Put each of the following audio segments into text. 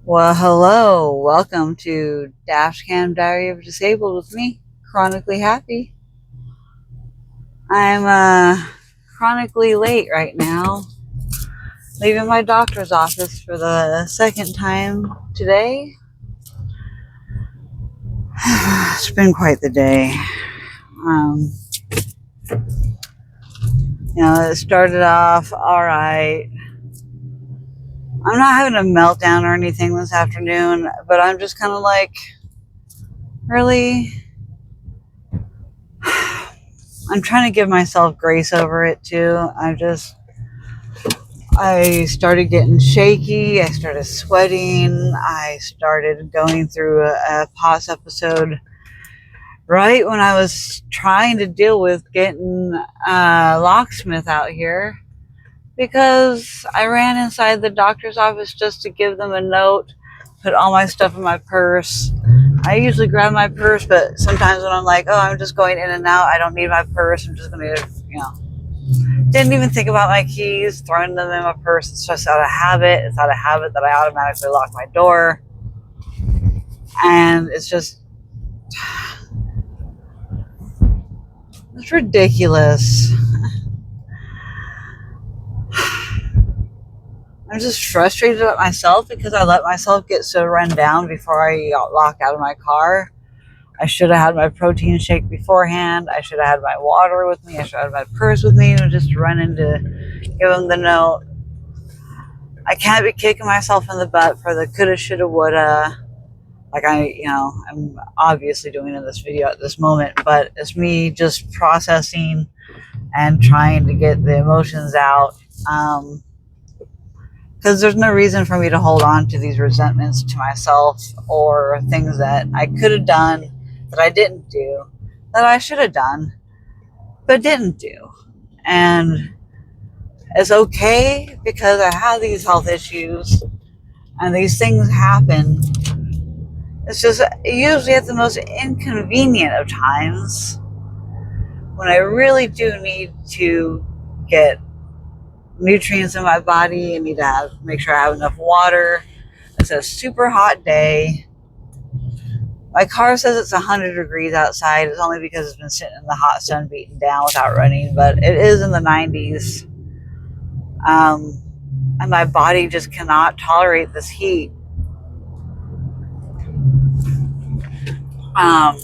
Well, hello. Welcome to Dashcam Diary of Disabled with me, chronically happy. I'm chronically late right now, leaving my doctor's office for the second time today. It's been quite the day. It started off all right. I'm not having a meltdown or anything this afternoon, but I'm just kind of like, really? I'm trying to give myself grace over it too. I started getting shaky. I started sweating. I started going through a pause episode right when I was trying to deal with getting locksmith out here, because I ran inside the doctor's office just to give them a note, put all my stuff in my purse. I usually grab my purse, but sometimes when I'm like, oh, I'm just going in and out, I don't need my purse. I'm just going to, didn't even think about my keys, throwing them in my purse. It's just out of habit. It's out of habit that I automatically lock my door. And it's ridiculous. I'm just frustrated at myself because I let myself get so run down before I got locked out of my car. I should have had my protein shake beforehand. I should have had my water with me. I should have had my purse with me and just run in to give them the note. I can't be kicking myself in the butt for the coulda, shoulda, woulda. Like I'm obviously doing in this video at this moment, but it's me just processing and trying to get the emotions out. Because there's no reason for me to hold on to these resentments to myself or things that I could have done that I didn't do, that I should have done, but didn't do. And it's okay because I have these health issues and these things happen. It's just usually at the most inconvenient of times when I really do need to get nutrients in my body. I need to make sure I have enough water. It's a super hot day. My car says it's 100 degrees outside. It's only because it's been sitting in the hot sun beaten down without running, but it is in the 90s. And my body just cannot tolerate this heat. And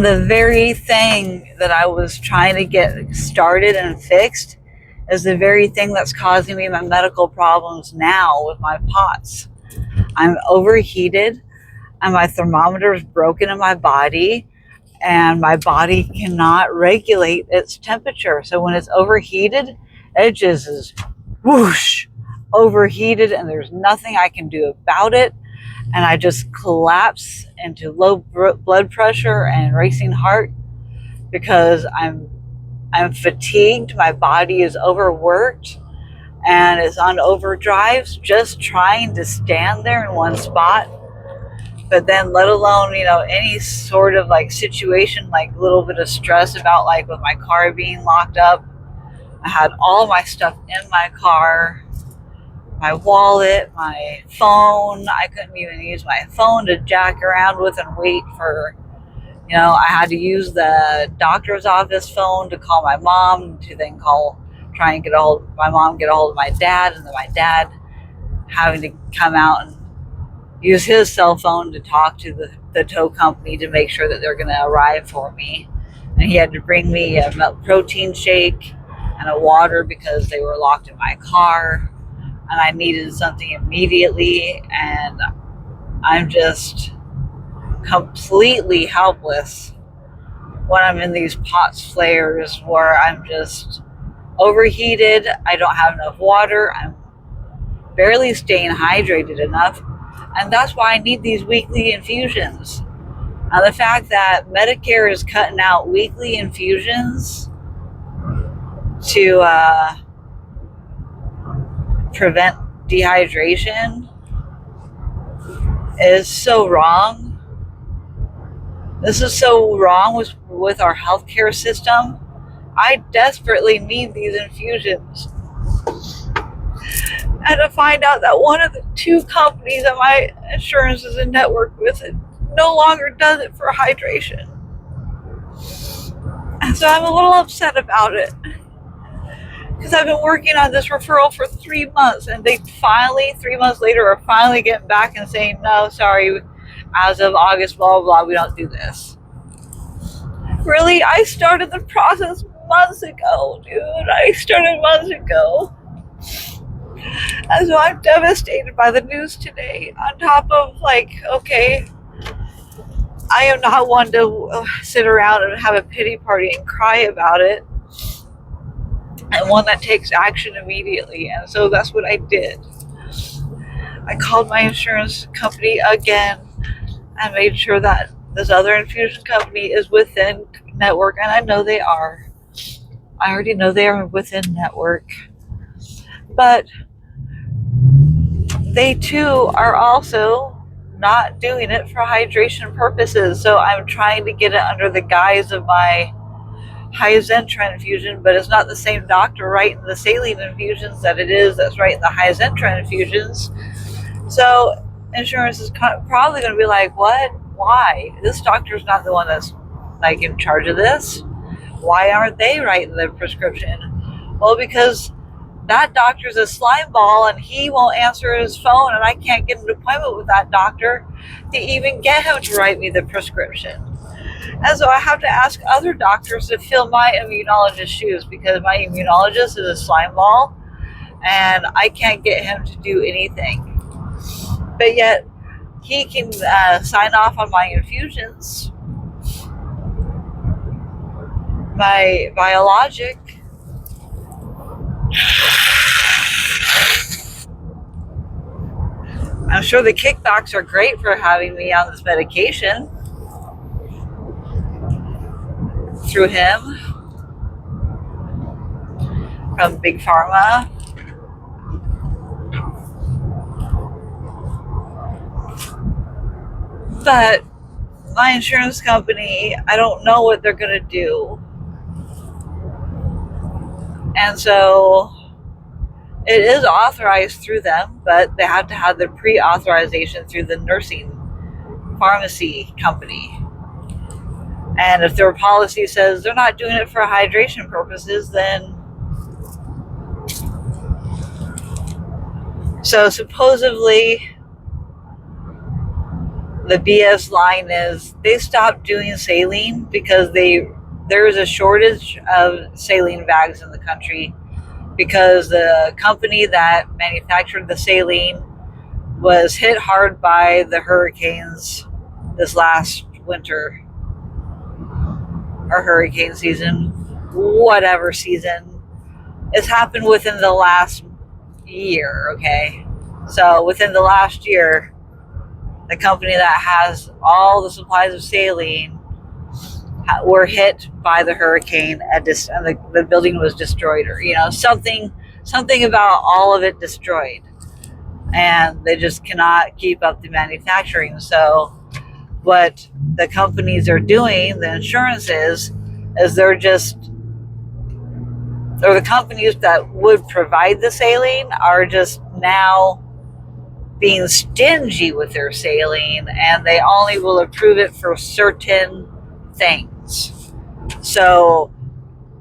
the very thing that I was trying to get started and fixed is the very thing that's causing me my medical problems now with my POTS. I'm overheated and my thermometer is broken in my body, and my body cannot regulate its temperature. So when it's overheated, it just is whoosh, overheated, and there's nothing I can do about it. And I just collapse into low blood pressure and racing heart because I'm fatigued. My body is overworked and is on overdrives, just trying to stand there in one spot. But then let alone, any sort of like situation, like a little bit of stress about like with my car being locked up. I had all my stuff in my car, my wallet, my phone. I couldn't even use my phone to jack around with and wait for, I had to use the doctor's office phone to call my mom, to then try and get a hold of my mom, get a hold of my dad, and then my dad having to come out and use his cell phone to talk to the tow company to make sure that they're going to arrive for me. And he had to bring me a protein shake and a water because they were locked in my car and I needed something immediately. And I'm just completely helpless when I'm in these POTS flares where I'm just overheated. I don't have enough water. I'm barely staying hydrated enough. And that's why I need these weekly infusions. Now, the fact that Medicare is cutting out weekly infusions to prevent dehydration is so wrong. This is so wrong with our healthcare system. I desperately need these infusions. And to find out that one of the two companies that my insurance is in network with it no longer does it for hydration. And so I'm a little upset about it. Because I've been working on this referral for 3 months, and they finally, 3 months later, are finally getting back and saying, no, sorry, as of August, blah, blah, blah, we don't do this. Really? I started the process months ago, dude. I started months ago. And so I'm devastated by the news today. On top of, okay, I am not one to sit around and have a pity party and cry about it. And one that takes action immediately. And so that's what I did. I called my insurance company again and made sure that this other infusion company is within network. And I know they are. I already know they are within network. But they too are also not doing it for hydration purposes. So I'm trying to get it under the guise of my Hizentra infusion, but it's not the same doctor writing the saline infusions that it is that's writing the Hizentra infusions. So insurance is probably going to be like, what? Why? This doctor's not the one that's in charge of this. Why aren't they writing the prescription? Well, because that doctor's a slime ball and he won't answer his phone, and I can't get an appointment with that doctor to even get him to write me the prescription. And so I have to ask other doctors to fill my immunologist's shoes, because my immunologist is a slime ball and I can't get him to do anything. But yet he can sign off on my infusions, my biologic. I'm sure the kickbacks are great for having me on this medication through him from Big Pharma. But my insurance company, I don't know what they're going to do. And so it is authorized through them, but they have to have the pre-authorization through the nursing pharmacy company. And if their policy says they're not doing it for hydration purposes, then... So supposedly the BS line is they stopped doing saline because there is a shortage of saline bags in the country, because the company that manufactured the saline was hit hard by the hurricanes this last winter, or hurricane season, whatever season. It's happened within the last year, okay? So within the last year, the company that has all the supplies of saline were hit by the hurricane, and the building was destroyed, or something about all of it destroyed, and they just cannot keep up the manufacturing. So what the companies are doing, the insurances, is they're the companies that would provide the saline are just now being stingy with their saline, and they only will approve it for certain things. So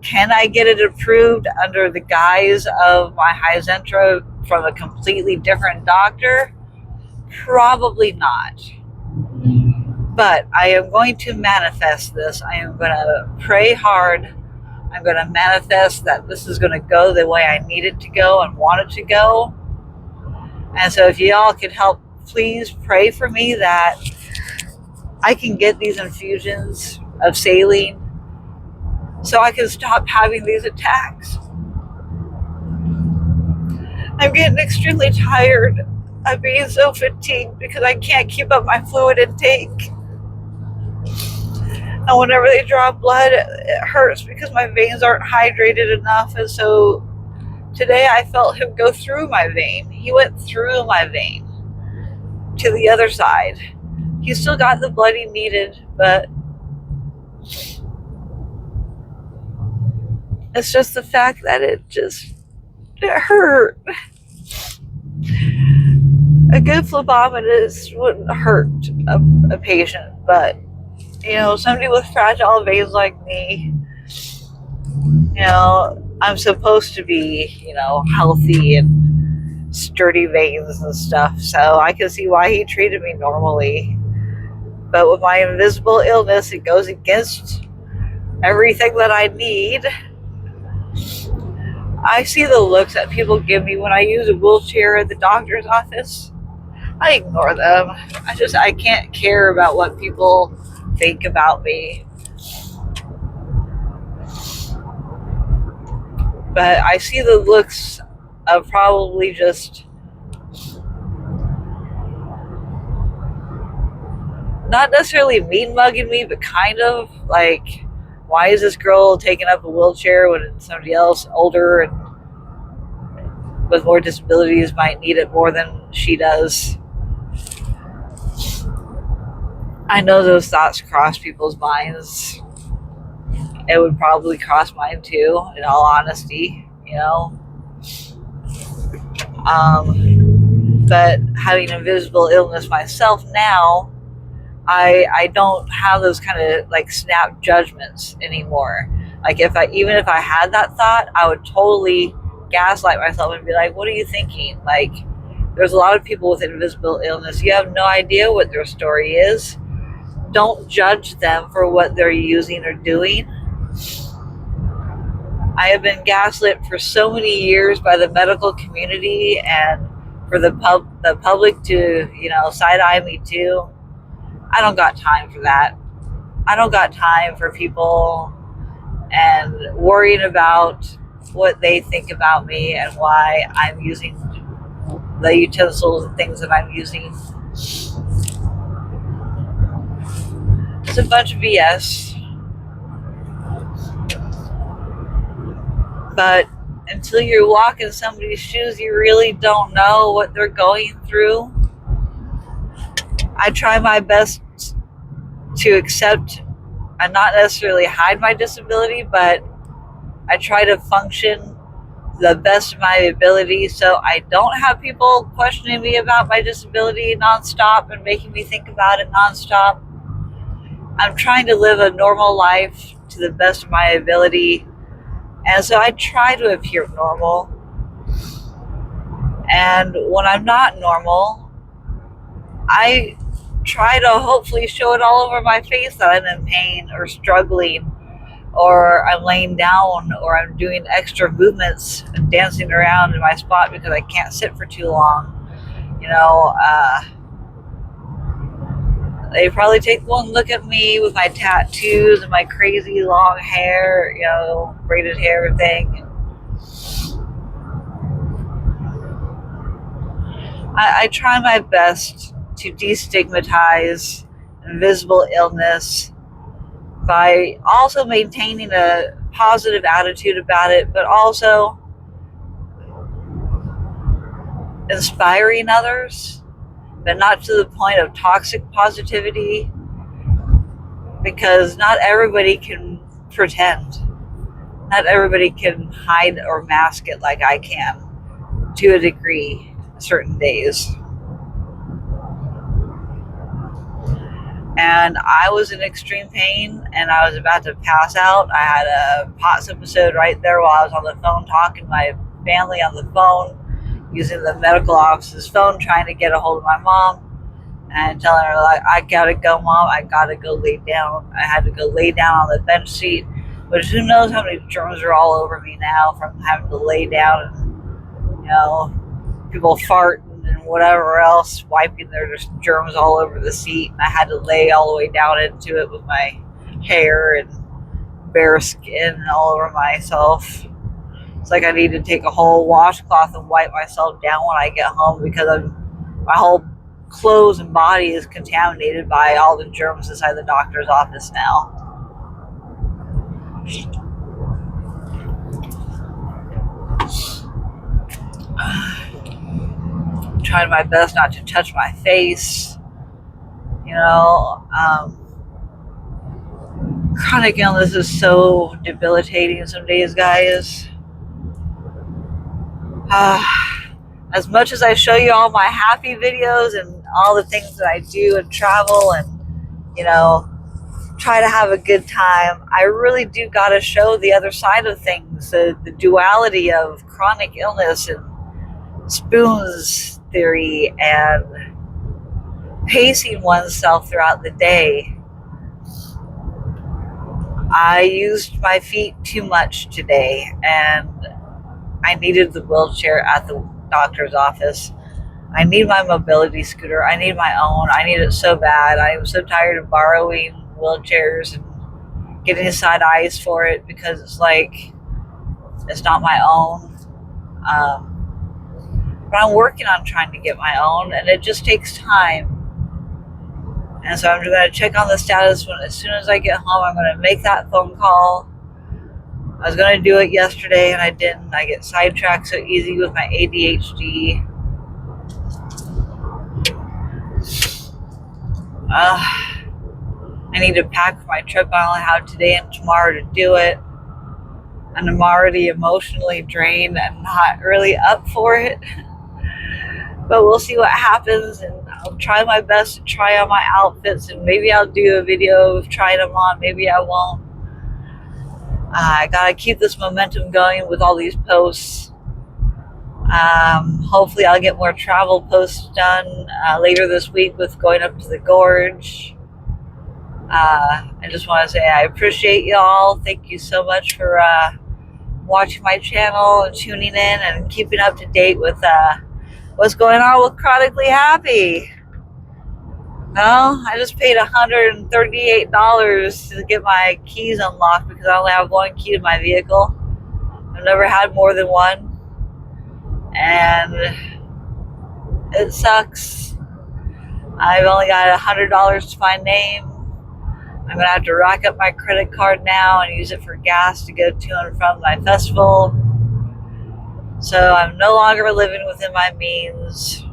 can I get it approved under the guise of my Hizentra from a completely different doctor? Probably not. But I am going to manifest this. I am going to pray hard. I'm going to manifest that this is going to go the way I need it to go and want it to go. And so if y'all could help, please pray for me that I can get these infusions of saline so I can stop having these attacks. I'm getting extremely tired of being so fatigued because I can't keep up my fluid intake. And whenever they draw blood, it hurts because my veins aren't hydrated enough. And so today I felt him go through my vein. He went through my vein to the other side. He still got the blood he needed, but it's just the fact that it hurt. A good phlebotomist wouldn't hurt a patient, but somebody with fragile veins like me, I'm supposed to be, healthy and sturdy veins and stuff. So I can see why he treated me normally. But with my invisible illness, it goes against everything that I need. I see the looks that people give me when I use a wheelchair at the doctor's office. I ignore them. I can't care about what people think about me. But I see the looks of probably just not necessarily mean mugging me, but kind of like, why is this girl taking up a wheelchair when somebody else older and with more disabilities might need it more than she does? I know those thoughts cross people's minds. It would probably cross mine too, in all honesty, But having invisible illness myself now, I don't have those kind of like snap judgments anymore. Like even if I had that thought, I would totally gaslight myself and be like, what are you thinking? Like, there's a lot of people with invisible illness. You have no idea what their story is. Don't judge them for what they're using or doing. I have been gaslit for so many years by the medical community and for the public to, side-eye me too. I don't got time for that. I don't got time for people and worrying about what they think about me and why I'm using the utensils and things that I'm using. It's a bunch of BS. But until you walk in somebody's shoes, you really don't know what they're going through. I try my best to accept and not necessarily hide my disability, but I try to function the best of my ability so I don't have people questioning me about my disability nonstop and making me think about it nonstop. I'm trying to live a normal life to the best of my ability, and so I try to appear normal. And when I'm not normal, I try to hopefully show it all over my face that I'm in pain or struggling, or I'm laying down, or I'm doing extra movements and dancing around in my spot because I can't sit for too long. They probably take one look at me with my tattoos and my crazy long hair, braided hair thing. I try my best to destigmatize invisible illness by also maintaining a positive attitude about it, but also inspiring others, but not to the point of toxic positivity, because not everybody can pretend. Not everybody can hide or mask it like I can, to a degree, certain days. And I was in extreme pain and I was about to pass out. I had a POTS episode right there while I was on the phone talking to my family on the phone, using the medical office's phone, trying to get a hold of my mom and telling her, like, I gotta go, Mom, I gotta go lay down. I had to go lay down on the bench seat, which who knows how many germs are all over me now from having to lay down and, people fart and whatever else, wiping their germs all over the seat. And I had to lay all the way down into it with my hair and bare skin all over myself. It's like I need to take a whole washcloth and wipe myself down when I get home, because my whole clothes and body is contaminated by all the germs inside the doctor's office now. I'm trying my best not to touch my face. Chronic illness is so debilitating some days, guys. as much as I show you all my happy videos and all the things that I do and travel and, you know, try to have a good time, I really do got to show the other side of things, the duality of chronic illness and Spoon's theory and pacing oneself throughout the day. I used my feet too much today, and I needed the wheelchair at the doctor's office. I need my mobility scooter. I need my own. I need it so bad. I am so tired of borrowing wheelchairs and getting side eyes for it because it's like it's not my own. But I'm working on trying to get my own, and it just takes time. And so I'm going to check on the status as soon as I get home. I'm going to make that phone call. I was going to do it yesterday and I didn't. I get sidetracked so easy with my ADHD. I need to pack for my trip. I only have today and tomorrow to do it. And I'm already emotionally drained and not really up for it. But we'll see what happens, and I'll try my best to try on my outfits, and maybe I'll do a video of trying them on, maybe I won't. I gotta keep this momentum going with all these posts. Hopefully I'll get more travel posts done later this week with going up to the gorge. I just want to say I appreciate y'all. Thank you so much for watching my channel and tuning in and keeping up to date with what's going on with Chronically Happy. No, I just paid $138 to get my keys unlocked because I only have one key to my vehicle. I've never had more than one, and it sucks. I've only got $100 to my name. I'm gonna have to rack up my credit card now and use it for gas to go to and from my festival. So I'm no longer living within my means.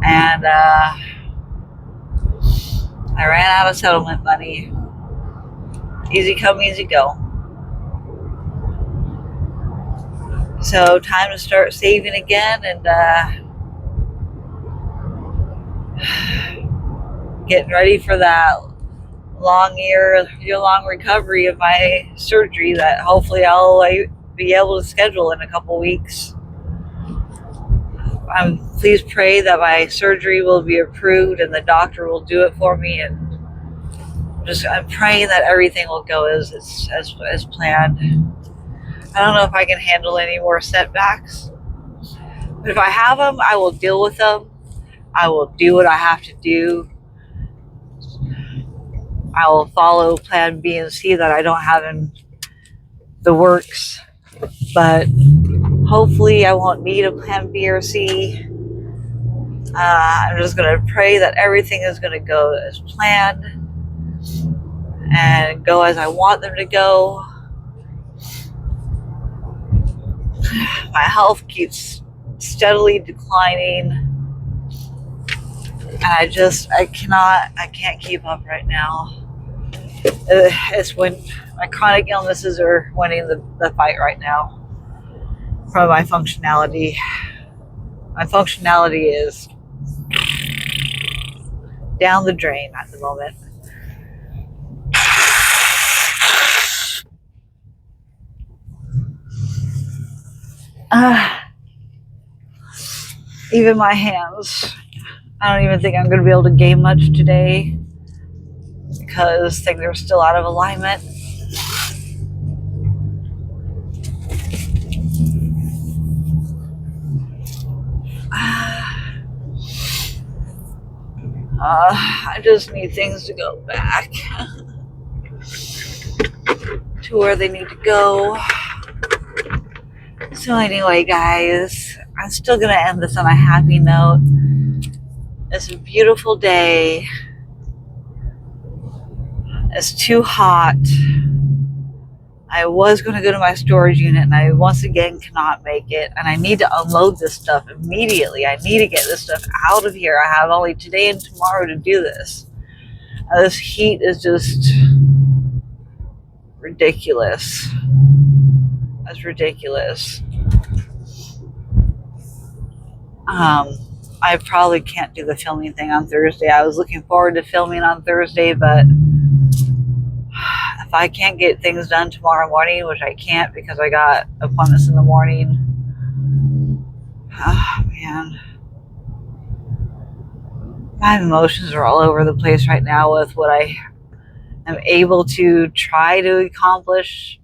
And I ran out of settlement money. Easy come, easy go. So time to start saving again and getting ready for that year-long recovery of my surgery that hopefully I'll be able to schedule in a couple weeks. Please pray that my surgery will be approved and the doctor will do it for me, and I'm praying that everything will go as planned. I don't know if I can handle any more setbacks, but if I have them, I will deal with them. I will do what I have to do. I will follow plan B and C that I don't have in the works, but hopefully I won't need a plan B or C. I'm just going to pray that everything is going to go as planned and go as I want them to go. My health keeps steadily declining, and I can't keep up right now. It's when my chronic illnesses are winning the fight right now for my functionality. My functionality is down the drain at the moment. Even my hands, I don't even think I'm going to be able to game much today because things are still out of alignment. I just need things to go back to where they need to go. So anyway, guys, I'm still going to end this on a happy note. It's a beautiful day. It's too hot. I was going to go to my storage unit, and I once again cannot make it. And I need to unload this stuff immediately. I need to get this stuff out of here. I have only today and tomorrow to do this. This heat is just ridiculous. That's ridiculous. I probably can't do the filming thing on Thursday. I was looking forward to filming on Thursday, but if I can't get things done tomorrow morning, which I can't because I got appointments in the morning, oh man, my emotions are all over the place right now with what I am able to try to accomplish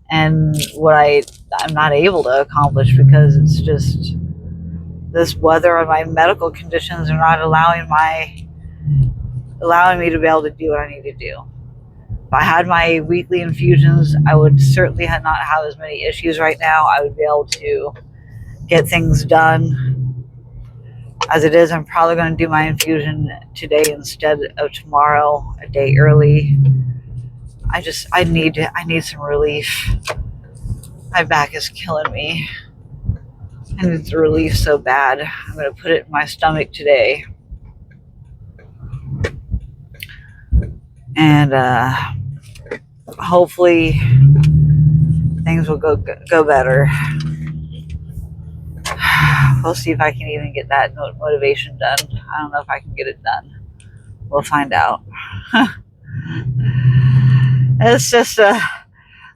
and what I'm not able to accomplish because it's just this weather and my medical conditions are not allowing me to be able to do what I need to do. If I had my weekly infusions, I would certainly not have as many issues right now. I would be able to get things done. As it is, I'm probably going to do my infusion today instead of tomorrow, a day early. I need some relief. My back is killing me. I need the relief so bad. I'm going to put it in my stomach today. And hopefully things will go better. We'll see if I can even get that motivation done. I don't know if I can get it done. We'll find out. It's just a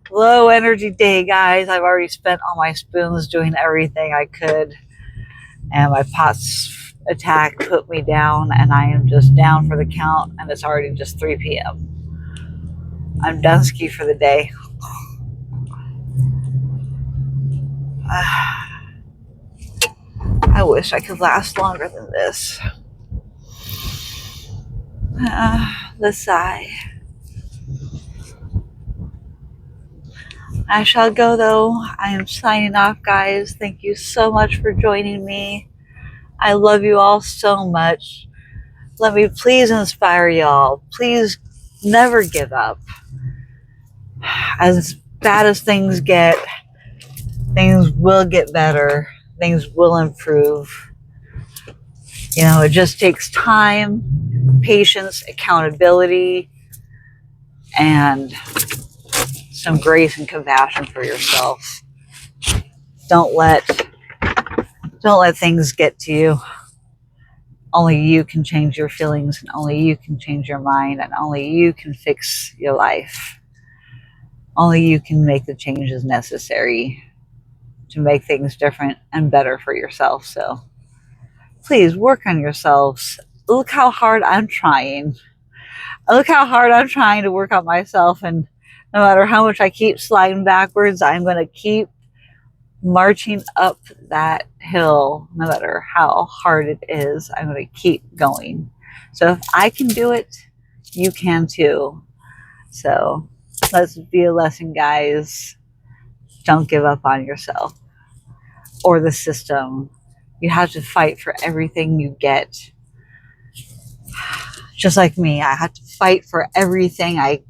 low energy day, guys. I've already spent all my spoons doing everything I could, and my POTS attack put me down, and I am just down for the count, and it's already just 3 p.m. I'm done ski for the day. I wish I could last longer than this. The sigh. I shall go though. I am signing off, guys. Thank you so much for joining me. I love you all so much. Let me please inspire y'all. Please never give up. As bad as things get, things will get better. Things will improve. You know, it just takes time, patience, accountability, and some grace and compassion for yourself. Don't let things get to you. Only you can change your feelings, and only you can change your mind, and only you can fix your life. Only you can make the changes necessary to make things different and better for yourself. So please work on yourselves. Look how hard I'm trying. Look how hard I'm trying to work on myself, and no matter how much I keep sliding backwards, I'm going to keep marching up that hill. No matter how hard it is, I'm going to keep going. So if I can do it, you can too. So let's be a lesson, guys. Don't give up on yourself or the system. You have to fight for everything you get. Just like me, I have to fight for everything I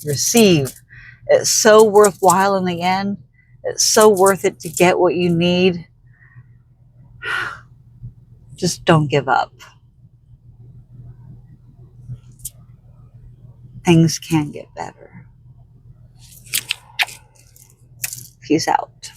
receive. It's so worthwhile in the end. It's so worth it to get what you need. Just don't give up. Things can get better. Peace out.